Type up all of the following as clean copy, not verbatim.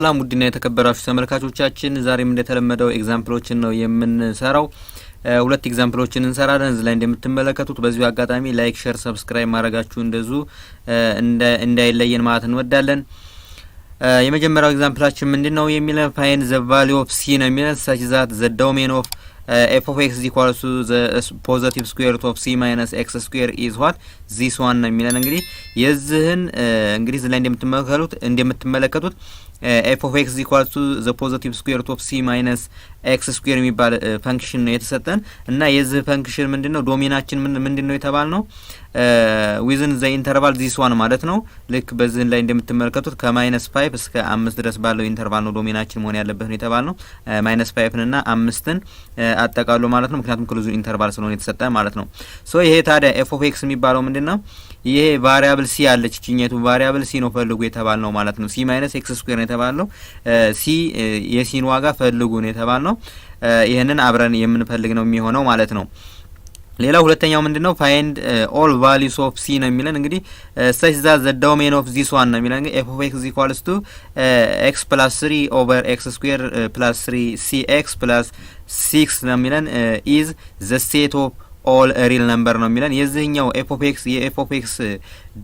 ሰላም ውድና የተከበራችሁ ተመልካቾቻችን ዛሬም እንደተለመደው ኤግዛምፕሎችን ነው የምንሰራው። ሁለት ኤግዛምፕሎችን እንሰራለን። እዚህ ላይ እንደምትመለከቱት በዚሁ አጋጣሚ ላይክ፣ ሼር፣ ሰብስክራይብ ማድረጋችሁ እንዳይለየን ማለት እንወዳለን። የመጀመሪያው ኤግዛምፕላችን ምንድነው የሚለው ፋይንድ ዘ ቫልዩ ኦፍ ሲ ነው የሚለው such that the domain of f of x is equal to the positive square root of c minus x square is what this one ነው የሚለው። እንግዲህ የዚህን እንግዲህ እዚህ ላይ እንደምትመለከቱት f of x is equal to the positive square root of c minus x square የሚባል ፈንክሽን ነው የተሰጠን እና የዚህ ፈንክሽን ምንድነው ዶሜናችን ምንድነው የተባልነው within the interval this one ማለት ነው። ልክ በዚህ ላይ እንደምትመለከቱት ከ-5 እስከ 5 ድረስ ባለው ኢንተርቫል ነው ዶሜናችን መሆን ያለበት ነው የተባልነው። -5 እና 5ን አጠቃሎ ማለት ነው። ምክንያቱም ክሎዝ ኢንተርቫል ስለሆነ የተሰጠ ማለት ነው። ሶ ይሄ ታዲያ f of x የሚባለው ምንድነው? ይሄ ቫሪያብል ሲ አለች ጭኘቱ ቫሪያብል ሲ ነው ፈልጉ የተባልነው ማለት ነው። c minus x square ነው የተባልነው። ሲ የሲን ዋጋ ፈልጉ ነው የተባልነው። ይሄንን አብረን የምንፈልግ ነው የሚሆነው ማለት ነው። ሌላው ሁለተኛው ምንድነው find all values of c ነው የሚለን። እንግዲህ such that the domain of this one ነው የሚለን። እንግዲህ f of x is equals to x plus 3 over x square plus 3 cx plus 6 ነው የሚለን is the set of all real number ነው የሚለን። የዚህኛው f of x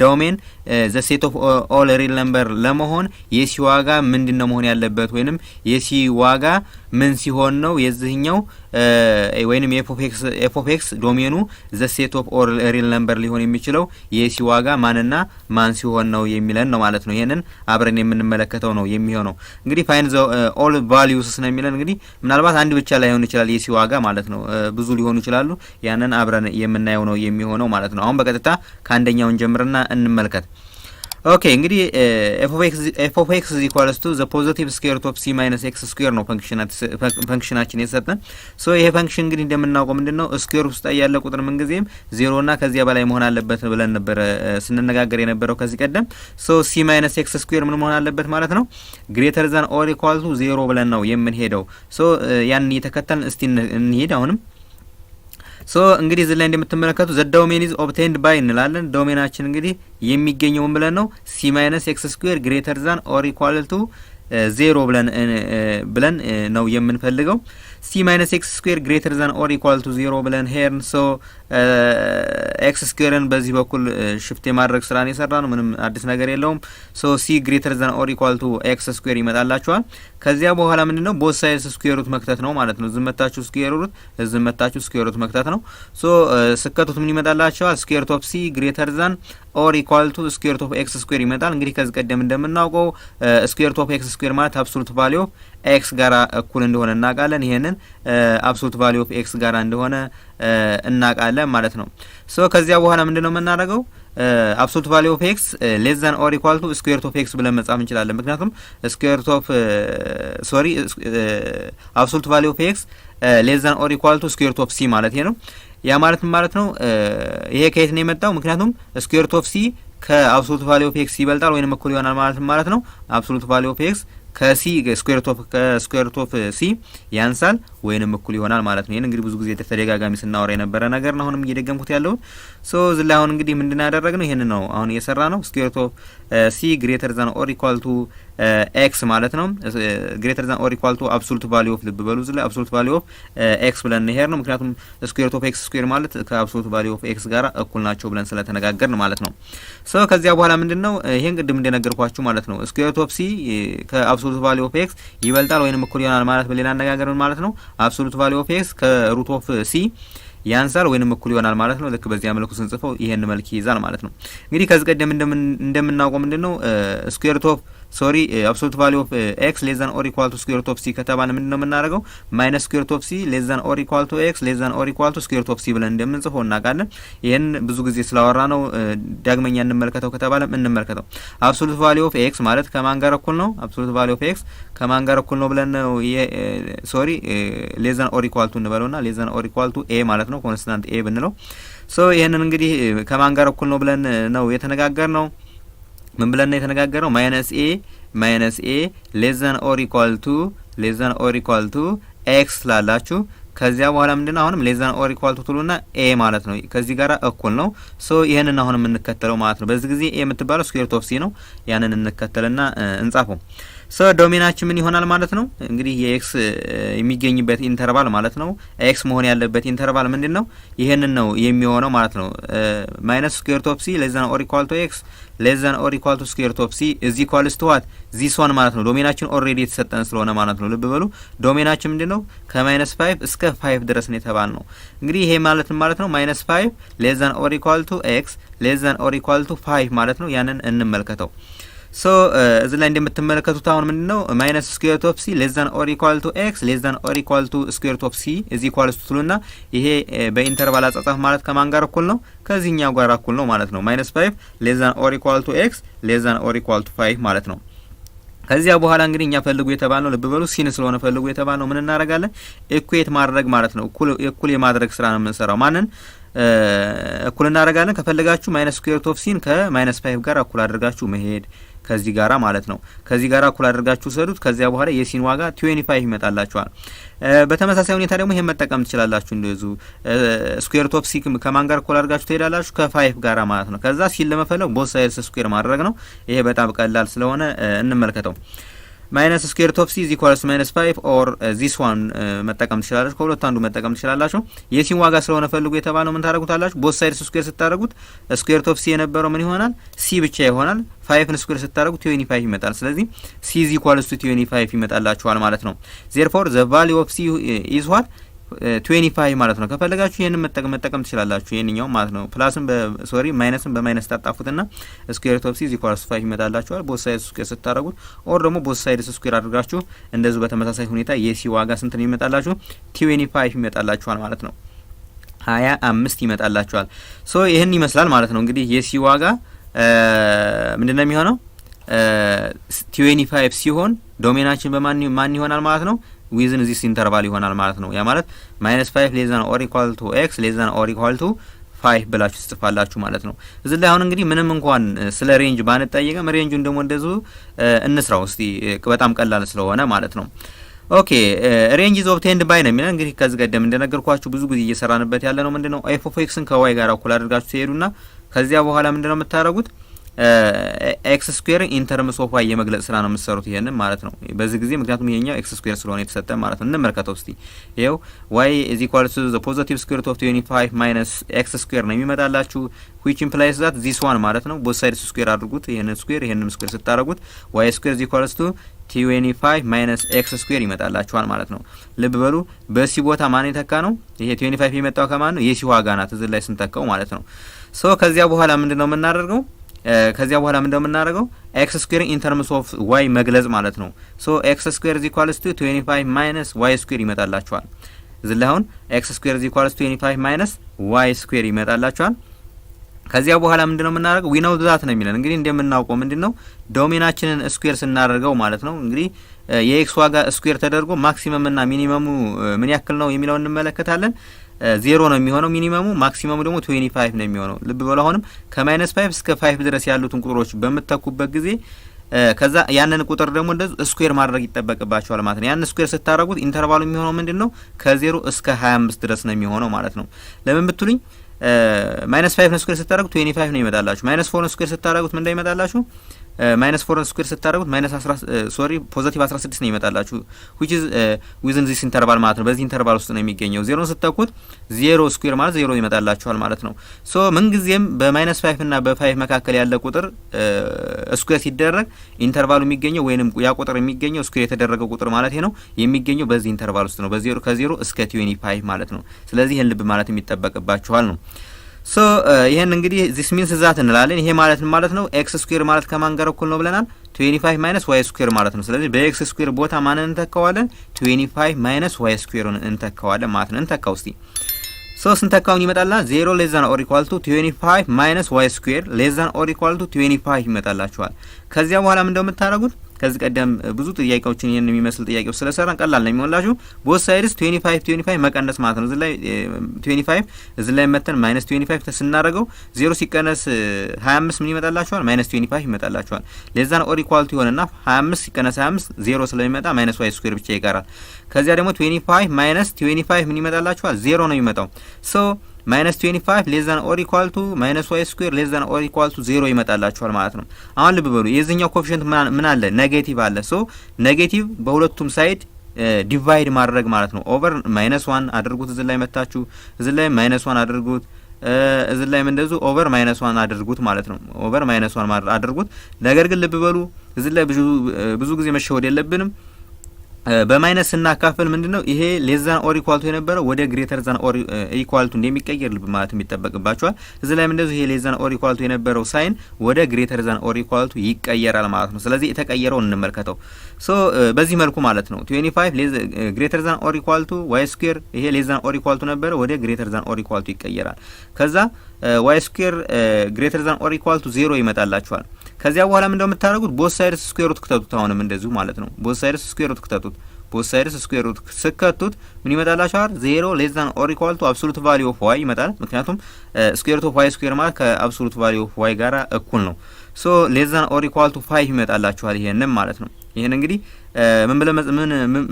ዶሜን the set of all real number ለመሆን የሲ ዋጋ ምንድነው መሆን ያለበት ወይንም የሲ ዋጋ ምን ሲሆን ነው የዚህኛው ወይንም f of x ዶሜኑ the set of all real number ሊሆን የሚችለው የሲ ዋጋ ማንና ማን ሲሆን ነው የሚለን ነው ማለት ነው። ይሄንን አብረን የምንመለከተው ነው የሚሆነው። እንግዲህ find the all values ነው የሚለን። እንግዲህ ምናልባት አንድ ብቻ ላይሆን ይችላል የሲ ዋጋ ማለት ነው። ብዙ ሊሆኑ ይችላሉ። ያንን አብረን የምናየው ነው የሚሆነው ማለት ነው። አሁን በቀጥታ ከአንደኛው እንጀምርና እንመልከት። ኦኬ እንግዲህ f of x is equals to the positive square root of c minus x square ነው ፈንክሽናችን የተሰጠን። ሶ ይሄ ፈንክሽን እንግዲህ እንደምናውቀው ምንድነው ስኩዌር ውስጥ ያለ ቁጥር ምን ጊዜም 0 እና ከዚያ በላይ መሆን አለበት ብለን ነበር ስንነጋገር የነበረው ከዚህ ቀደም። ሶ c minus x square ምን መሆን አለበት ማለት ነው greater than or equal to 0 ብለን ነው የምንሄደው። ሶ ያን እየተከተልን እስቲ እንሄድ አሁንም። ሶ እንግዲህ እዚህ ላይ እንደምትመለከቱ the domain is obtained by እንላለን። ዶሜናችን እንግዲህ የሚገኘው ምን ብለን ነው c minus x square greater than or equal to 0 ብለን ነው የምንፈልገው። c minus x square greater than or equal to 0 ብለን ሄርን። ሶ x squareን በዚህ በኩል ሽፍት የማድረግ ስራን የሰራነው ምንም አዲስ ነገር የለውም። ሶ c greater than or equal to x square ይመጣላችኋል። ከዚያ በኋላ ምንድነው ቦት ሳይድስ ስኩዌር ሩት መክተት ነው ማለት ነው። ዝመታችሁ ስኩዌር ሩት ዝመታችሁ ስኩዌር ሩት መክተት ነው። ሶ ስከቱት ምን ይመጣላችኋል ስኩዌር ሩት ኦፍ c greater than or equal to ስኩዌር ሩት ኦፍ x square ይመጣል። እንግዲህ ከዚህ ቀደም እንደምናውቀው ስኩዌር ሩት ኦፍ x square ማለት አብሶሉት ቫልዩ ኦፍ x ጋራ እኩል እንደሆነ እናውቃለን። ይሄንን አብሶሉት ቫልዩ ኦፍ x ጋራ እንደሆነ እናውቃለን ማለት ነው። ሶ ከዚያ በኋላ ምንድነው የምናደርገው አብሶሉት ቫልዩ ኦፍ x less than or equal to ስኩዌር ሩት ኦፍ x ብለን መጻፍ እንችላለን። ምክንያቱም ስኩዌር ሩት ኦፍ አብሶሉት ቫልዩ ኦፍ x less than or equal to ስኩዌር ሩት ኦፍ c ማለት ነው። ያ ማለት ነው ይሄ ከየት ነው የመጣው? ምክንያቱም ስኩዌር ሩት ኦፍ c ከአብሶሉት ቫልዩ ኦፍ x ይበልጣል ወይንም እኩል ይሆናል ማለት ነው። አብሶሉት ቫልዩ ኦፍ x ከሲ ስኩዌር ሩት ኦፍ ሲ ያንሳል ወይንም እኩል ይሆናል ማለት ነው። ይሄን እንግዲህ ብዙ ጊዜ ተደጋጋሚ ስናወራ የነበረ ነገር ነው። አሁንም እየደገምኩት ያለው ሶ ዝላ አሁን እንግዲህ ምንድነው ያደረግነው ይሄን ነው አሁን እየሰራ ነው። ስኩዌር ሩት ኦፍ ሲ greater than or equal to x ማለት ነው። greater than or equal to absolute value of ልብ በሉ ዝላ absolute value of x ብለን እንሄድ ነው። ምክንያቱም ስኩዌር ሩት ኦፍ x square ማለት ከአብሶሉት value of x ጋራ እኩል ናቸው ብለን ስለተነጋገርን ማለት ነው። ሶ ከዚያ በኋላ ምንድነው ይሄን ቅድም እንደነገርኳችሁ ማለት ነው ስኩዌር ሩት ኦፍ c ከአብሶሉት value of x ይበልጣል ወይንም እኩል ይሆናል ማለት በሌላ አነጋገር ማለት ነው አብሶሉት value of x ከሩት ኦፍ c ያንሳል ወይንም እኩል ይሆናል ማለት ነው። ልክ በዚያ መልኩ ስንጽፈው ይሄን መልክ ይይዛል ማለት ነው። እንግዲህ ከዚህ ቀደም እንደምናውቀው ምንድነው ስኩዌር ሩት ኦፍ absolute value of x less than or equal to square root of c ከተባለ ምንድነው የምናደርገው minus square root of c less than or equal to x less than or equal to square root of c ብለን እንደምንጽፈው እናውቃለን። ይሄን ብዙ ጊዜ ስላወራ ነው ዳግመኛ እንመልከተው ከተባለ እንመልከተው። absolute value of x ማለት ከማን ጋር እኩል ነው? absolute value of x ከማን ጋር እኩል ነው ብለን ነው less than or equal to እንበለውና less than or equal to a ማለት ነው ኮንስታንት a ብንለው። ሶ ይሄንን እንግዲህ ከማን ጋር እኩል ነው ብለን ነው የተነጋገርነው ምን ብለን ነው የተነጋገረው minus a less than or equal to x ላላችሁ ከዚያ በኋላ ምንድነው አሁንም less than or equal to ትሉና a ማለት ነው ከዚህ ጋራ እኩል ነው። ሶ ይሄንን አሁን የምንከተለው ማለት ነው። በዚህ ጊዜ a የምትባለው ስኩዌር ሩት ኦፍ c ነው። ያንን እንከተልና እንጻፈው። ሶ ዶሜናችን ምን ይሆናል ማለት ነው እንግዲህ የኤክስ የሚገኝበት ኢንተርቫል ማለት ነው ኤክስ መሆን ያለበት ኢንተርቫል ምንድነው ይሄንን ነው የሚሆነው ማለት ነው ማይነስ ስኩዌር ሩት ኦፍ ሲ ሌስ ዛን ኦር ኢኳል ቱ ኤክስ ሌስ ዛን ኦር ኢኳል ቱ ስኩዌር ሩት ኦፍ ሲ ኢዝ ኢኳልስ ቱ ዋት ዚስ ዋን ማለት ነው ዶሜናችን ኦልሬዲ የተሰጠን ስለሆነ ማለት ነው ልብ በሉ ዶሜናችን ምንድነው ከማይነስ 5 እስከ 5 ድረስ ነው የተባል ነው እንግዲህ ይሄ ማለት ነው ማይነስ 5 ሌስ ዛን ኦር ኢኳል ቱ ኤክስ ሌስ ዛን ኦር ኢኳል ቱ 5 ማለት ነው ያንን እንመልከተው ሶ እዚህ ላይ እንደምትመለከቱት አሁን ምንድነው ማይነስ ስኩዌር ሩት ኦፍ ሲ ሌስ ዛን ኦር ኢኳል ቱ ኤክስ ሌስ ዛን ኦር ኢኳል ቱ ስኩዌር ሩት ኦፍ ሲ ኢዝ ኢኳልስ ቱ ትሉና ይሄ በኢንተርቫል አጻጻፍ ማለት ከማን ጋር እኩል ነው ከዚህኛው ጋር እኩል ነው ማለት ነው ማይነስ 5 ሌስ ዛን ኦር ኢኳል ቱ ኤክስ ሌስ ዛን ኦር ኢኳል ቱ 5 ማለት ነው ከዚያ በኋላ እንግዲህ እኛ ፈልጉ የተባልነው ልብ በሉ ሲን ስለሆነ ፈልጉ የተባልነው ምን እናደርጋለን ኢኩዌት ማድረግ ማለት ነው እኩል የማድረግ ስራ ነው የምንሰራው ማንን እኩል እናደርጋለን ከፈለጋችሁ ማይነስ ስኩዌር ሩት ኦፍ ሲን ከማይነስ 5 ጋር እኩል አድርጋችሁ መሄድ ከዚህ ጋራ ማለት ነው ከዚህ ጋራ እኩል አድርጋችሁ ሰዱት ከዚያ በኋላ የሲን ዋጋ 25 ይመጣላችኋል በተመሳሳይ ሁኔታ ደግሞ ይሄን መጠቀም ትችላላችሁ እንደዚሁ ስኩዌር ሩት ኦፍ ሲ ከማን ጋር እኩል አድርጋችሁ ትሄዳላችሁ ከ5 ጋራ ማለት ነው ከዛ ሲን ለመፈለግ ቦት ሳይድስ ስኩዌር ማድረግ ነው ይሄ በጣም ቀላል ስለሆነ እንመልከተው ማይነስ ስኩዌር ሩት ኦፍ ሲ ኢዝ ኢኳልስ ማይነስ 5 ኦር ዚስ ዋን መጠቀም ትችላላችሁ ከሁለት አንዱ መጠቀም ትችላላችሁ የሲን ዋጋ ስለሆነ ፈልጉ የተባለው ምን ታደርጉታላችሁ ቦት ሳይድስ ስኩዌር ስታደርጉት ስኩዌር ሩት ኦፍ ሲ የነበረው ምን ይሆናል ሲ ብቻ ይሆናል 5 ስኩዌር ስታደርጉት 25 ይመጣል ስለዚህ ሲ ኢዝ ኢኳልስ ቱ 25 ይመጣላችኋል ማለት ነው therefore the value of c is what 25 ማለት ነው ከፈለጋችሁ ይሄንን መጠቀም ትችላላችሁ ይሄንኛው ማለት ነው ፕላስም ማይነስም በማይነስ ታጣፉትና ስኩዌር ሩት ኦፍ ሲ ኢዝ ኢኳልስ 5 ይመጣላችኋል ቦት ሳይድስ ስኩዌር ስታደርጉት ኦር ደግሞ ቦት ሳይድስ ስኩዌር አድርጋችሁ እንደዚህ በተመሳሳይ ሁኔታ የሲ ዋጋ ስንት ነው ይመጣላችሁ 25 ይመጣላችኋል ማለት ነው 25 ይመጣላችኋል ሶ ይሄን ይመስላል ማለት ነው እንግዲህ የሲ ዋጋ ምንድነው የሚሆነው 25 ሲሆን ዶሜናችን በማን ይሆናል ማለት ነው ዊዝን ዚስ ኢንተርቫል ይሆናል ማለት ነው ያ ማለት ማይነስ 5 ሌስ ዛን ኦር ኢኳል ቱ ኤክስ ሌስ ዛን ኦር ኢኳል ቱ 5 ብላችሁ ጽፋላችሁ ማለት ነው እዚህ ላይ አሁን እንግዲህ ምንም እንኳን ስለ ሬንጅ ባንጠየቅም ሬንጁን ደግሞ እንደዚሁ እንስራው እስቲ በጣም ቀላል ስለሆነ ማለት ነው ኦኬ ሬንጅ ኢዝ ኦብቴንድ ባይ ነው የሚለው እንግዲህ ከዚህ ቀደም እንደነገርኳችሁ ብዙ ጊዜ እየሰራንበት ያለ ነው ምንድነው ኤፍ ኦፍ ኤክስን ከዋይ ጋር እኩል አድርጋችሁ ትሄዱና ከዚያ በኋላ ምንድነው የምታረጉት ኤክስ ስኩዌር ኢን ተርምስ ኦፍ ዋይ የመግለጽ ስራ ነው የምትሰሩት ይሄንን ማለት ነው በዚህ ጊዜ ምክንያቱም ይሄኛው ኤክስ ስኩዌር ስለሆነ የተሰጠ ማለት ነው እንመልከተው እስቲ ይሄው ዋይ ኢዝ ኢኳል ቱ ዘ ፖዚቲቭ ስኩዌር ሩት ኦፍ 25 ማይነስ ኤክስ ስኩዌር ነው የሚመጣላችሁ which implies that this one ማለት ነው ቦት ሳይድስ ስኩዌር አድርጉት ይሄንን ስኩዌር ስታረጉት ዋይ ስኩዌር ኢዝ ኢኳል ቱ 25 ማይነስ ኤክስ ስኩዌር ይመጣላችኋል ማለት ነው ልብ በሉ በሲ ቦታ ማን የተካ ነው ይሄ 25 የመጣው ከማን ነው የሲ ዋጋ ናት እዚህ ላይ ስንተካው ማለት ነው ሶ ከዚያ በኋላ ምንድነው የምናደርገው ከዚያ በኋላ ምን እንደምናደርገው ኤክስ ስኩዌር ኢን ተርምስ ኦፍ ዋይ መግለጽ ማለት ነው ሶ ኤክስ ስኩዌር ኢዝ ኢኳልስ ቱ 25 ማይነስ ዋይ ስኩዌር ይመጣላችኋል እዚህ ላይ አሁን ኤክስ ስኩዌር ኢዝ ኢኳልስ ቱ 25 ማይነስ ዋይ ስኩዌር ይመጣላችኋል ከዚያ በኋላ ምንድነው የምናደርገው ዊ ኖው ዛት ነው የሚለን እንግዲህ እንደምናውቀው ምንድነው ዶሜናችንን ስኩዌር ስናደርገው ማለት ነው እንግዲህ የኤክስ ዋጋ ስኩዌር ተደርጎ ማክሲመም እና ሚኒመሙ ምን ያክል ነው የሚለውን እንመለከታለን 0 ነው የሚሆነው ሚኒመሙ ማክሲመሙ ደግሞ 25 ነው የሚሆነው ልብ በሉ አሁንም ከማይነስ 5 እስከ 5 ድረስ ያሉትን ቁጥሮች በመተኩበት ጊዜ ከዛ ያንን ቁጥር ደግሞ እንደዚህ ስኩዌር ማድረግ ይጠበቅባቸዋል ማለት ነው ያን ስኩዌር ስታደርጉት ኢንተርቫሉ የሚሆነው ምንድነው ከ0 እስከ 25 ድረስ ነው የሚሆነው ማለት ነው ለምን ብትሉኝ ማይነስ 5 ነው ስኩዌር ስታደርጉት 25 ነው ይመጣላችሁ ማይነስ 4 ነው ስኩዌር ስታደርጉት ምን እንደሚመጣላችሁ ማይነስ 4 ስኩዌር ስታደርጉት ማይነስ 10 ፖዚቲቭ 16 ነው ይመጣላችሁ which is within this interval ማለት ነው በዚህ ኢንተርቫል ውስጥ ነው የሚገኘው 0 ስተኩት 0 ስኩዌር ማለት 0 ይመጣላችኋል ማለት ነው ሶ ምን ጊዜም በማይነስ 5 እና በ5 መካከል ያለ ቁጥር ስኩዌር ሲደረግ ኢንተርቫሉ የሚገኘው ወይንም ያ ቁጥር የሚገኘው ስኩዌር የተደረገው ቁጥር ማለት ነው የሚገኘው በዚህ ኢንተርቫል ውስጥ ነው በ0 ከ0 እስከ 25 ማለት ነው ስለዚህ ይሄን ልብ ማለት የሚጠበቅባችኋል ነው ሶ ይሄን እንግዲህ this means ዛት እንላለን ይሄ ማለት ነው ኤክስ ስኩዌር ማለት ከማን ጋር እኩል ነው ብለናል 25 ማይነስ ዋይ ስኩዌር ማለት ነው ስለዚህ በኤክስ ስኩዌር ቦታ ማንን እንተካዋለን 25 ማይነስ ዋይ ስኩዌርን እንተካዋለን ማለት ነው እንተካው እስቲ ሶ ስንተካውን ይመጣልና 0 less than or equal to 25 minus y square less than or equal to 25 ይመጣላችኋል ከዚያ በኋላ ምን እንደምታረጉት ከዚህ ቀደም ብዙ ጥያቄዎችን ይሄን የሚመስል ጥያቄው ስለሰራን ቀላል ነው የሚሆንላችሁ ቦት ሳይድስ 25 መቀነስ ማለት ነው እዚህ ላይ 25 እዚህ ላይ መተን -25 ተስናረገው 0 ሲቀነስ 25 ምን ይመጣላችኋል -25 ይመጣላችኋል less than or equal to ይሆንና 25 ሲቀነስ 25 0 ስለሚመጣ -y ስኩዌር ብቻ ይቀራል ከዚያ ደግሞ 25 -25 ምን ይመጣላችኋል 0 ነው የሚመጣው ሶ -25 ሌስ ዛን ኦር ኢኳል ቱ -y ስኩዌር ሌስ ዛን ኦር ኢኳል ቱ 0 ይመጣላችኋል ማለት ነው። አሁን ልብ በሉ የዚህኛው ኮኤፊሺየንት ምን አለ ኔጌቲቭ አለ። ሶ ኔጌቲቭ በሁለቱም ሳይድ ዲቫይድ ማድረግ ማለት ነው። ኦቨር -1 አድርጉት እዚህ ላይ መታችሁ እዚህ ላይ -1 አድርጉት እዚህ ላይ እንደዚሁ ኦቨር -1 አድርጉት ማለት ነው። ኦቨር -1 አድርጉት። ነገር ግን ልብ በሉ እዚህ ላይ ብዙ ጊዜ መሸወድ የለብንም። በማይነስ ስናካፍል ምንድነው ይሄ ሌስ ዛን ኦር ኢኳል ቱ የነበረው ወደ ግሬተር ዛን ኦር ኢኳል ቱ እንደሚቀየር ልብ ማለት የሚጠበቅባቸዋል። እዚህ ላይ እንደዚሁ ይሄ ሌስ ዛን ኦር ኢኳል ቱ የነበረው ሳይን ወደ ግሬተር ዛን ኦር ኢኳል ቱ ይቀየራል ማለት ነው። ስለዚህ የተቀየረው እንመልከተው። ሶ በዚህ መልኩ ማለት ነው 25 ግሬተር ዛን ኦር ኢኳል ቱ y ስኩዌር ይሄ ሌስ ዛን ኦር ኢኳል ቱ ነበረ ወደ ግሬተር ዛን ኦር ኢኳል ቱ ይቀየራል። ከዛ y ስኩዌር ግሬተር ዛን ኦር ኢኳል ቱ 0 ይመጣላችኋል። ከዚያ በኋላ ምን እንደምታደርጉት ቦዝ ሳይድስ ስኩዌር ሩት ክተቱት። አሁንም እንደዚሁ ማለት ነው ቦዝ ሳይድስ ስኩዌር ሩት ክተቱት። ቦዝ ሳይድስ ስኩዌር ሩት ስከቱት ምን ይመጣላችኋል? 0 ሌስ ዛን ኦር ኢኳል ቱ አብሶሉት ቫልዩ ኦፍ y ይመጣል። ምክንያቱም ስኩዌር ሩት ኦፍ y ስኩዌር ማለት ከአብሶሉት ቫልዩ ኦፍ y ጋራ እኩል ነው። ሶ ሌስ ዛን ኦር ኢኳል ቱ 5 ይመጣላችኋል። ይሄንን ማለት ነው። ይሄን እንግዲህ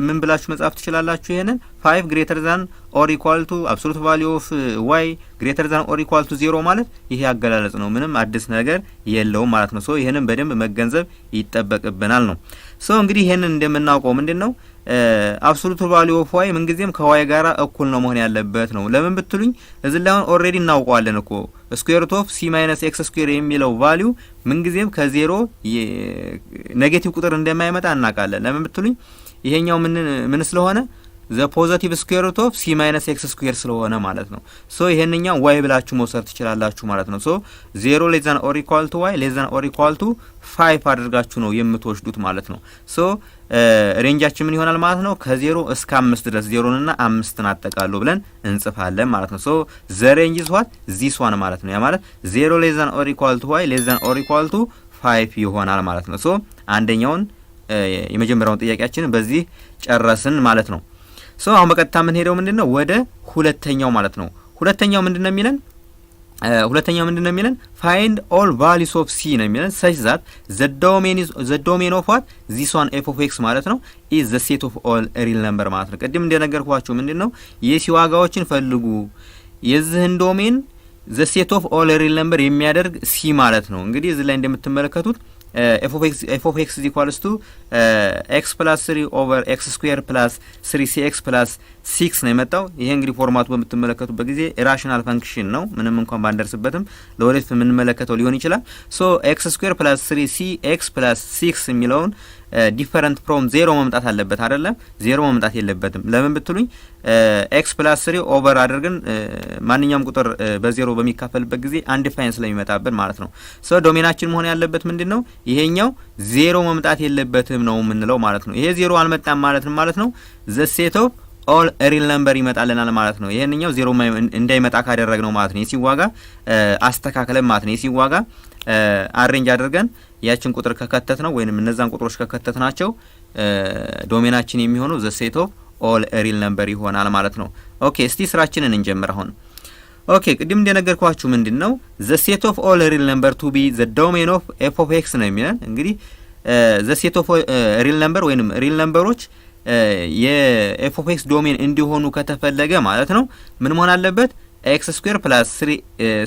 ምን ብላችሁ መጻፍ ትችላላችሁ? ይሄንን 5 ግሬተር ዛን ኦር ኢኳል ቱ አብሶሉት ቫልዩ ኦፍ y ግሬተር ዛን ኦር ኢኳል ቱ 0 ማለት ይሄ አገላለጽ ነው። ምንም አዲስ ነገር የለውም ማለት ነው። ሶ ይሄንን በደንብ መገንዘብ ይጠበቅብናል ነው። ሶ እንግዲህ ይሄንን እንደምናውቀው ምንድነው አብሶሉት ቫልዩ ኦፍ y ምንጊዜም ከy ጋራ እኩል ነው መሆን ያለበት ነው። ለምን ብትሉኝ እዚህ ላይ አሁን ኦሬዲ እናውቀዋለን እኮ ስኩዌር ሩት ኦፍ c ማይነስ x ስኩዌር የሚለው ቫልዩ ምንጊዜም ከዜሮ ኔጌቲቭ ቁጥር እንደማይመጣ እናውቃለን። ለምን ብትሉኝ ይሄኛው ምን ስለሆነ ዘ ፖዚቲቭ ስኩዌር ሩት ኦፍ c ማይነስ x ስኩዌር ስለሆነ ማለት ነው። ሶ ይሄንኛው y ብላችሁ መውሰድ ትችላላችሁ ማለት ነው። ሶ 0 ሌስ ዛን ኦር ኢኳል ቱ y ሌስ ዛን ኦር ኢኳል ቱ 5 አድርጋችሁ ነው የምትወስዱት ማለት ነው። ሶ ሬንጃችን ምን ይሆናል ማለት ነው? ከ0 እስከ 5 ድረስ 0 እና 5ን አጠቃሉ ብለን እንጽፋለን ማለት ነው። ሶ ዘ ሬንጅ ኢዝ ዋት ዚስ ዋን ማለት ነው። ያ ማለት 0 ሌስ ዛን ኦር ኢኳል ቱ y ሌስ ዛን ኦር ኢኳል ቱ 5 ይሆናል ማለት ነው። ሶ አንደኛውን የመጀመሪያውን ጥያቄያችንን በዚህ ጨረስን ማለት ነው። ሶ አሁን በቀጥታ ምን ሄደው ምንድነው ወደ ሁለተኛው ማለት ነው። ሁለተኛው ምንድነው የሚለን find all values of c ነው የሚለን such that the domain of what this one f of x ማለት ነው is the set of all real number ማለት ነው። ቅድም እንደነገርኳችሁ ምንድነው የሲ ዋጋዎችን ፈልጉ የዚህን ዶሜን the set of all real number የሚያደርግ c ማለት ነው። እንግዲህ እዚህ ላይ እንደምትመለከቱት f of x is equals to x plus 3 over x square plus 3cx plus 6 ነው የመጣው። ይሄ እንግዲህ ፎርማቱ በምትመለከቱበት ጊዜ ራሽናል ፈንክሽን ነው። ምንም እንኳን ባንደርስበትም ለወደፊት የምንመለከተው ሊሆን ይችላል። ሶ x square plus 3cx plus 6 የሚለውን ዲፈረንት ፍሮም 0 መምጣት አለበት አይደለም? 0 መምጣት የለበትም። ለምን ብትሉኝ x plus 3 ኦቨር አድርገን ማንኛውም ቁጥር በ0 በሚካፈልበት ጊዜ አንዲፋይን ስለሚመጣብን ማለት ነው። ሶ ዶሜናችን መሆን ያለበት ምንድነው ይሄኛው 0 መምጣት የለበትም ነው የምንለው ማለት ነው። ይሄ 0 አልመጣም ማለት ነው the set of all real number ይመጣልናል ማለት ነው። ይሄንኛው 0 እንዳይመጣ ካደረግነው ማለት ነው የሲዋጋ አስተካክለን ማለት ነው የሲዋጋ አሬንጅ አድርገን ያችን ቁጥር ከከተት ነው ወይንም እነዛን ቁጥሮች ከከተት ናቸው ዶሜናችን የሚሆነው the set of all real number ይሆናል ማለት ነው። ኦኬ እስቲ ስራችንን እንጀምር አሁን። ኦኬ ቅድም እንደነገርኳችሁ ምንድነው the set of all real number to be the domain of f of x ነው የሚለን። እንግዲህ the set of real number ወይንም real numberዎች የf of x ዶሜን እንዲሆኑ ከተፈለገ ማለት ነው ምን መሆን አለበት? x square plus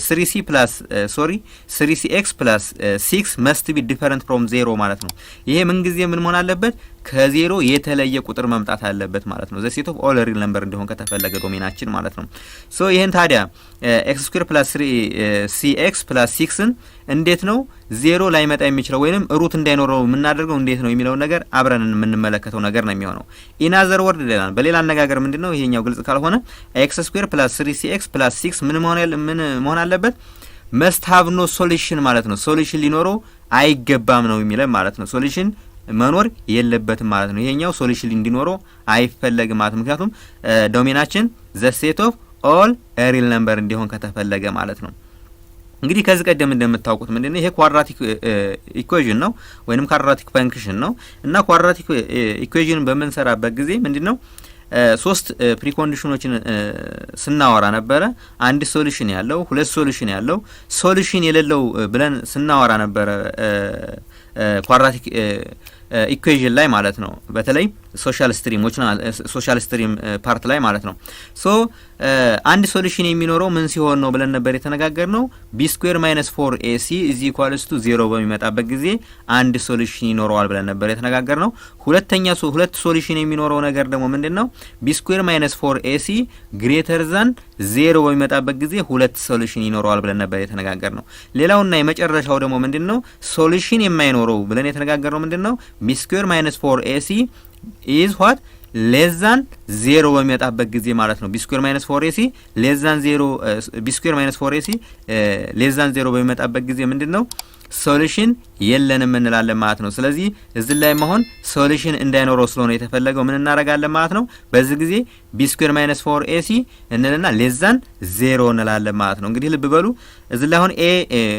3c plus 3cx plus 6 must be different from 0 ማለት ነው። ይሄ ምን ጊዜ ምን መሆን አለበት? ከዜሮ የተለየ ቁጥር መምጣት አለበት ማለት ነው። the set of all real number እንዲሆን ከተፈለገ ዶሜናችን ማለት ነው። ሶ ይሄን ታዲያ x square plus 3cx plus 6ን እንዴት ነው ዜሮ ላይ መጣ የሚችለው ወይንም ሩት እንዳይኖረው የምናደርገው እንዴት ነው የሚለው ነገር አብረን የምንመለከተው ነገር ነው የሚሆነው። in other word በሌላ አነጋገር ምንድነው ይሄኛው ግልጽ ካልሆነ x square plus 3cx plus 6 ምን መሆን አለበት? must have no solution ማለት ነው። ሶሉሽን ሊኖረው አይገባም ነው የሚለው ማለት ነው። ሶሉሽን መኖር የለበትም ማለት ነው። ይሄኛው ሶሉሽን እንዲኖረው አይፈለግም ማለት ምክንያቱም ዶሜናችን the set of all real number እንዲሆን ከተፈለገ ማለት ነው። እንግዲህ ከዚህ ቀደም እንደምታውቁት ምንድነው ይሄ ኳድራቲክ ኢኩዌሽን ነው ወይንም ኳድራቲክ ፈንክሽን ነው እና ኳድራቲክ ኢኩዌሽን በመንሰራበት ጊዜ ምንድነው ሶስት ፕሪኮንዲሽኖችን ስናወራ ነበረ። አንድ ሶሉሽን ያለው፣ ሁለት ሶሉሽን ያለው፣ ሶሉሽን የሌለው ብለን ስናወራ ነበረ ኳድራቲክ ኢኩዌሽን ላይ ማለት ነው። በተለይ ሶሻል ስትሪም ፓርት ላይ ማለት ነው። ሶ አንድ ሶሉሽን የሚኖረው ምን ሲሆን ነው ብለን ነበር የተነጋገርነው። ቢ ስኩዌር ማይነስ 4ac ኢዝ ኢኳልስ ቱ 0 በሚመጣበት ጊዜ አንድ ሶሉሽን ይኖረዋል ብለን ነበር የተነጋገርነው። ሁለት ሶሉሽን የሚኖረው ነገር ደግሞ ምንድነው? ቢ ስኩዌር ማይነስ 4ac ግሬተር ዛን 0 በሚመጣበት ጊዜ ሁለት ሶሉሽን ይኖረዋል ብለን ነበር የተነጋገርነው። ሌላውና የመጨረሻው ደግሞ ምንድነው? ሶሉሽን የማይኖረው ብለን የተነጋገርነው ምንድነው? ቢ ስኩዌር ማይነስ 4ac ኢዝ ዋት ሌስ ዛን 0 በሚመጣበት ጊዜ ማለት ነው። ቢ ስኩዌር ማይነስ 4ac ሌስ ዛን 0 ቢ ስኩዌር ማይነስ 4ac ሌስ ዛን 0 በሚመጣበት ጊዜ ምንድነው? ሶሉሽን የለንም እንላለን ማለት ነው። ስለዚህ እዚህ ላይ መሆን ሶሉሽን እንዳይኖረው ስለሆነ የተፈለገው ምን እናረጋለን ማለት ነው። በዚህ ጊዜ ቢ ስኩዌር ማይነስ 4ac እንልና ሌስ ዛን 0 እንላለን ማለት ነው። እንግዲህ ልብ በሉ እዚህ ላይ አሁን ኤ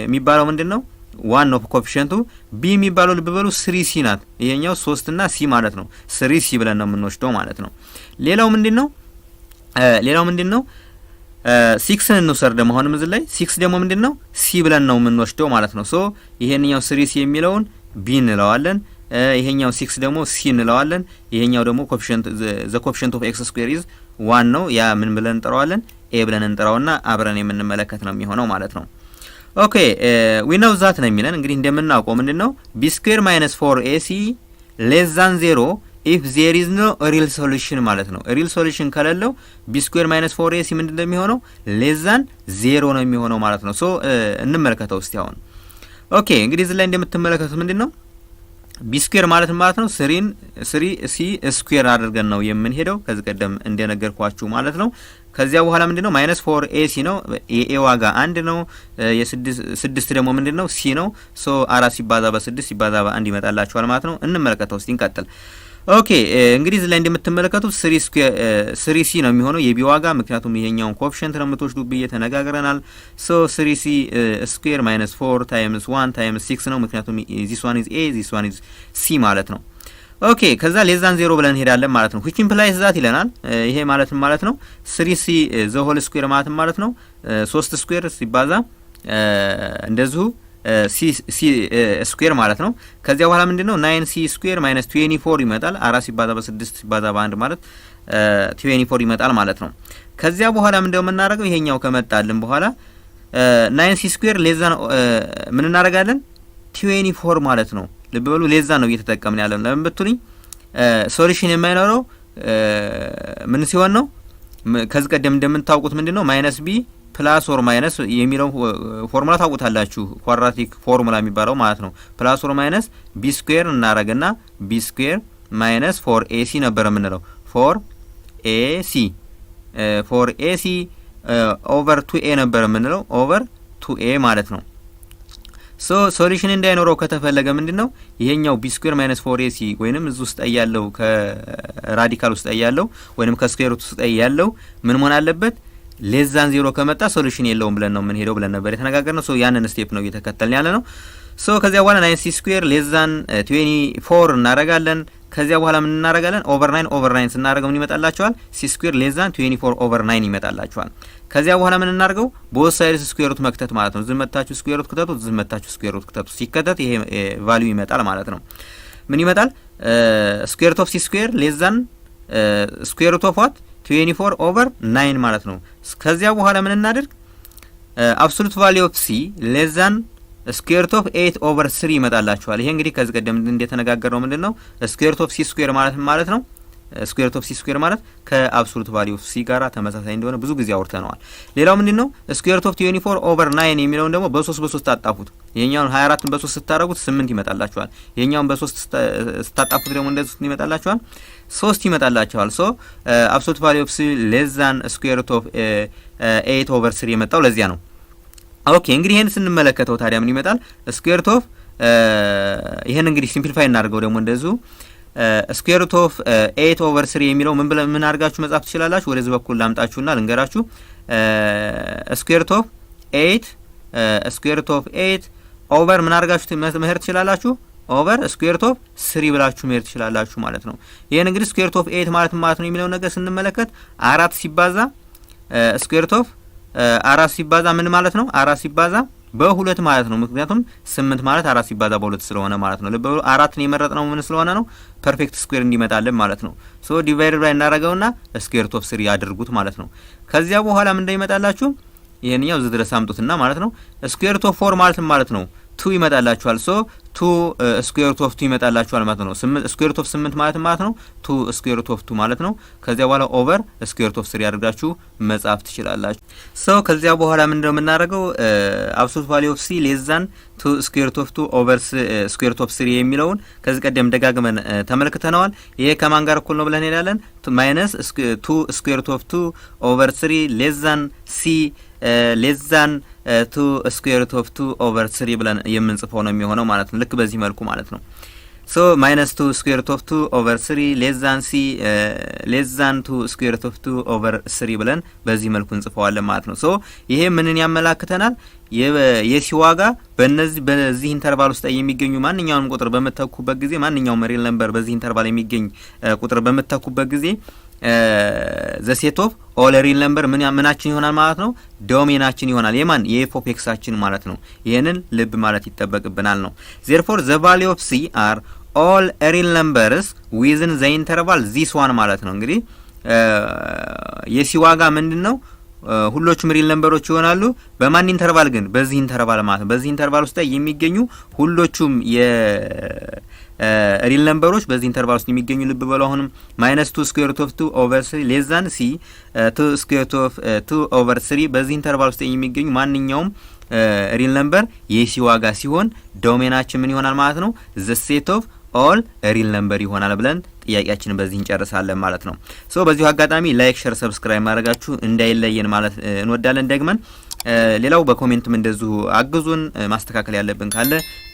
የሚባለው ምንድነው? ዋን ኦፍ ኮኤፊሺየንቱ ቢ የሚባለው ልብ በሉ 3c ናት። ይሄኛው 3 እና c ማለት ነው። 3c ብለን ነው የምንወስደው ማለት ነው። ሌላው ምንድነው? 6ን እንውሰድ ደግሞ አሁንም እዚህ ላይ 6 ደግሞ ምንድነው? c ብለን ነው የምንወስደው ማለት ነው። ሶ ይሄኛው 3c የሚለውን b እንለዋለን። ይሄኛው 6 ደግሞ c እንለዋለን። ይሄኛው ደግሞ ኮኤፊሺየንት ዘ ኮኤፊሺየንት ኦፍ x ስኩዌር ኢዝ 1 ነው። ያ ምን ብለን እንጠራዋለን? a ብለን እንጠራውና አብረን የምንመለከት ነው የሚሆነው ማለት ነው። ኦኬ ዊ ኖው ዛት ነው የሚለን እንግዲህ እንደምናውቀው ምንድነው? ቢ ስኩዌር ማይነስ 4ac ሌስ ዛን 0 ኢፍ ዜር ኢዝ ኖ ሪል ሶሉሽን ማለት ነው። ሪል ሶሉሽን ከሌለው ቢ ስኩዌር ማይነስ 4ac ምንድነው የሚሆነው? ሌስ ዛን 0 ነው የሚሆነው ማለት ነው። ሶ እንመለከተው እስቲ አሁን። ኦኬ እንግዲህ እዚህ ላይ እንደምትመለከቱት ምንድነው ቢ ስኩዌር ማለት ነው 3c ስኩዌር አድርገን ነው የምንሄደው ከዚህ ቀደም እንደነገርኳችሁ ማለት ነው። ከዚያ በኋላ ምንድነው ማይነስ 4ac ነው። የኤ ዋጋ 1 ነው። የ6 ደግሞ ምንድነው c ነው። ሶ 4 ሲባዛ በ6 ሲባዛ በ1 ይመጣላችኋል ማለት ነው። እንመለከተው እስቲ እንቀጥል። ኦኬ እንግዲህ እዚህ ላይ እንደምትመለከቱት 3c ነው የሚሆነው የቢ ዋጋ፣ ምክንያቱም ይሄኛውን ኮኤፊሺየንት ነው የምትወስዱ ብዬ ተነጋግረናል። ሶ 3c ስኩዌር ማይነስ 4 ታይምስ 1 ታይምስ 6 ነው፣ ምክንያቱም this one is a this one is c ማለት ነው። ኦኬ ከዛ ሌስ ዛን 0 ብለን እንሄዳለን ማለት ነው። which implies that ይለናል። ይሄ ማለት ነው 3c ዘ ሆል ስኩዌር ማለት ነው 3 ስኩዌር ሲባዛ እንደዚሁ c ስኩዌር ማለት ነው። ከዚያ በኋላ ምንድነው 9c ስኩዌር ማይነስ 24 ይመጣል። 4 ሲባዛ በ6 ሲባዛ በ1 ማለት 24 ይመጣል ማለት ነው። ከዚያ በኋላ ምንድነው የምናደርገው? ይሄኛው ከመጣልን በኋላ 9c ስኩዌር ሌስ ዛን ምን እናደርጋለን? 24 ማለት ነው። ልብ በሉ ሌስ ዛን ነው እየተጠቀምን ያለው። ለምን ብትሉኝ ሶሉሽን የማይኖረው ምን ሲሆን ነው? ከዚህ ቀደም እንደምታውቁት ምንድነው ማይነስ ቢ ፕላስ ኦር ማይነስ የሚለው ፎርሙላ ታውቁታላችሁ። ኳድራቲክ ፎርሙላ የሚባለው ማለት ነው። ፕላስ ኦር ማይነስ ቢ ስኩዌር እናረጋና ቢ ስኩዌር ማይነስ 4ac ነበር የምንለው 4ac ኦቨር 2a ነበር የምንለው ኦቨር 2a ማለት ነው። ሶ ሶሉሽን እንዳይኖረው ከተፈለገ ምንድነው ይሄኛው ቢ ስኩዌር ማይነስ 4ac ወይንም እዚህ ውስጥ ያለው ከራዲካል ውስጥ ያለው ወይንም ከስኩዌር ሩት ውስጥ ያለው ምን መሆን አለበት? ሌስ ዛን 0 ከመጣ ሶሉሽን የለውም ብለን ነው ምን ሄደው ብለን ነበር የተነጋገርነው። ሶ ያንን ስቴፕ ነው እየተከተልን ያለ ነው። ሶ ከዚያ በኋላ 9c ስኩዌር ሌስ ዛን 24 እናረጋለን። ከዚያ በኋላ ምን እናረጋለን? ኦቨር 9 ስናረጋው ምን ይመጣላችኋል? c ስኩዌር ሌስ ዛን 24 ኦቨር 9 ይመጣላችኋል። ከዚያ በኋላ ምን እናርገው? ቦዝ ሳይድስ ስኩዌር ሩት መክተት ማለት ነው። ዝመታችሁ ስኩዌር ሩት ክተቱ፣ ዝመታችሁ ስኩዌር ሩት ክተቱ። ሲከተት ይሄ ቫልዩ ይመጣል ማለት ነው። ምን ይመጣል? ስኩዌር ሩት ኦፍ c ስኩዌር ሌስ ዛን ስኩዌር ሩት ኦፍ ዋት 24 ኦቨር 9 ማለት ነው። ከዚያ በኋላ ምን እናደርግ? አብሶሉት ቫልዩ ኦፍ c ሌስ ዛን ስኩዌር ሩት ኦፍ 8 ኦቨር 3 ይመጣላችኋል። ይሄ እንግዲህ ከዚህ ቀደም እንደተነጋገርነው ምንድነው ስኩዌር ሩት ኦፍ c ስኩዌር ማለት ነው ስኩዌር ሩት ኦፍ c ስኩዌር ማለት ከአብሶሉት ቫልዩ ኦፍ c ጋራ ተመሳሳይ እንደሆነ ብዙ ጊዜ አውርተነዋል። ሌላው ምንድነው ስኩዌር ሩት ኦፍ 24 ኦቨር 9 የሚለውን ደግሞ በ3 አጣፉት። ይሄኛውን 24ን በ3 ስታረጉት 8 ይመጣላችኋል። ይሄኛውን በ3 ስታጣፉት ደግሞ እንደዚህ ይመጣላችኋል 3 ይመጣላችኋል። ሶ አብሶሉት ቫልዩ ኦፍ c ሌስ ዛን ስኩዌር ሩት ኦፍ 8 ኦቨር 3 የመጣው ለዚያ ነው። ኦኬ እንግዲህ ይሄን ስንመለከተው ታዲያ ምን ይመጣል? ስኩዌር ሩት ኦፍ ይሄን እንግዲህ ሲምፕሊፋይ እናድርገው ደግሞ እንደዚሁ ስኩዌር ሩት ኦፍ 8 ኦቨር 3 የሚለው ምን አድርጋችሁ መጻፍ ትችላላችሁ? ወደዚህ በኩል ላምጣችሁና ልንገራችሁ። ስኩዌር ሩት ኦፍ 8 ኦቨር ምን አድርጋችሁ መሄድ ትችላላችሁ? ኦቨር ስኩዌር ሩት ኦፍ 3 ብላችሁ መሄድ ትችላላችሁ ማለት ነው። ይሄን እንግዲህ ስኩዌር ሩት ኦፍ 8 ማለት ነው የሚለው ነገር ስንመለከት 4 ሲባዛ ስኩዌር ሩት ኦፍ 4 ሲባዛ ምን ማለት ነው? 4 ሲባዛ በሁለት ማለት ነው። ምክንያቱም 8 ማለት 4 ሲባዛ በ2 ስለሆነ ማለት ነው። ለበሉ 4ን የመረጥነው ምን ስለሆነ ነው? ፐርፌክት ስኩዌር እንዲመጣልን ማለት ነው። ሶ ዲቫይድ ባይ እናደርገውና ስኩዌር ሩት ኦፍ 3 ያድርጉት ማለት ነው። ከዚያ በኋላ ምን እንደሚመጣላችሁ ይሄንኛው እዚህ ድረስ አምጡትና ማለት ነው። ስኩዌር ሩት ኦፍ 4 ማለት ነው 2 ይመጣላችኋል። ሶ 2 ስኩዌር ሩት ኦፍ 2 ይመጣላችኋል ማለት ነው። ስኩዌር ሩት ኦፍ 8 ማለት ነው 2 ስኩዌር ሩት ኦፍ 2 ማለት ነው። ከዚያ በኋላ ኦቨር ስኩዌር ሩት ኦፍ 3 ያድርጋችሁ መጻፍ ትችላላችሁ። ሶ ከዚያ በኋላ ምንድነው የምናደርገው? አብሶሉት ቫልዩ ኦፍ ሲ ሌስ ዛን 2 ስኩዌር ሩት ኦፍ 2 ኦቨር ስኩዌር ሩት ኦፍ 3 የሚለውን ከዚህ ቀደም ደጋግመን ተመልክተነዋል። ይሄ ከማን ጋር እኩል ነው ብለን ሄዳለን? ማይነስ 2 ስኩዌር ሩት ኦፍ 2 ኦቨር 3 ሌስ ዛን ሲ ሌስ ዛን 2 ስኩዌር ሩት ኦፍ 2 ኦቨር 3 ብለን የምንጽፈው ነው የሚሆነው ማለት ነው። ልክ በዚህ መልኩ ማለት ነው። ሶ ማይነስ 2 ስኩዌር ሩት ኦፍ 2 ኦቨር 3 ሌስ ዛን ሲ ሌስ ዛን 2 ስኩዌር ሩት ኦፍ 2 ኦቨር 3 ብለን በዚህ መልኩ እንጽፈዋለን ማለት ነው። ሶ ይሄ ምንን ያመላክተናል? የሲ ዋጋ በዚህ ኢንተርቫል ውስጥ የሚገኙ ማንኛውንም ቁጥር በመተኩበት ጊዜ ማንኛውም ሪል ነምበር በዚህ ኢንተርቫል የሚገኝ ቁጥር በመተኩበት ጊዜ ዘ ሴት ኦፍ ኦል ሪል ነምበር ምናችን ይሆናል ማለት ነው? ዶሜናችን ይሆናል። የማን የኤፍ ኦፍ ኤክሳችን ማለት ነው። ይሄንን ልብ ማለት ይጠበቅብናል ነው። ዜርፎር ዘ ቫልዩ ኦፍ ሲ አር ኦል ሪል ነምበርስ ዊዝን ዘ ኢንተርቫል ዚስ ዋን ማለት ነው። እንግዲህ የሲ ዋጋ ምንድነው? ሁሎቹም ሪል ነምበሮች ይሆናሉ። በማን ኢንተርቫል ግን? በዚህ ኢንተርቫል ማለት ነው። በዚህ ኢንተርቫል ውስጥ የሚገኙ ሁሎቹም ሪል ነምበሮች በዚህ ኢንተርቫል ውስጥ የሚገኙ ልብ በሉ። አሁንም ማይነስ 2 ስኩዌር ሩት ኦፍ 2 ኦቨር 3 ሌስ ዛን ሲ 2 ስኩዌር ሩት ኦፍ 2 ኦቨር 3 በዚህ ኢንተርቫል ውስጥ የሚገኙ ማንኛውም ሪል ነምበር የሲ ዋጋ ሲሆን ዶሜናችን ምን ይሆናል ማለት ነው? ዘ ሴት ኦፍ ኦል ሪል ነምበር ይሆናል ብለን ጥያቄያችንን በዚህ እንጨርሳለን ማለት ነው። ሶ በዚሁ አጋጣሚ ላይክ፣ ሼር፣ ሰብስክራይብ ማድረጋችሁ እንዳይለየን ማለት እንወዳለን። ደግመን ሌላው በኮሜንትም እንደዚሁ አግዙን፣ ማስተካከል ያለብን ካለ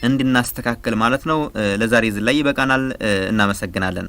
እንድናስተካክል ማለት ነው። ለዛሬ እዚህ ላይ ይበቃናል። እናመሰግናለን።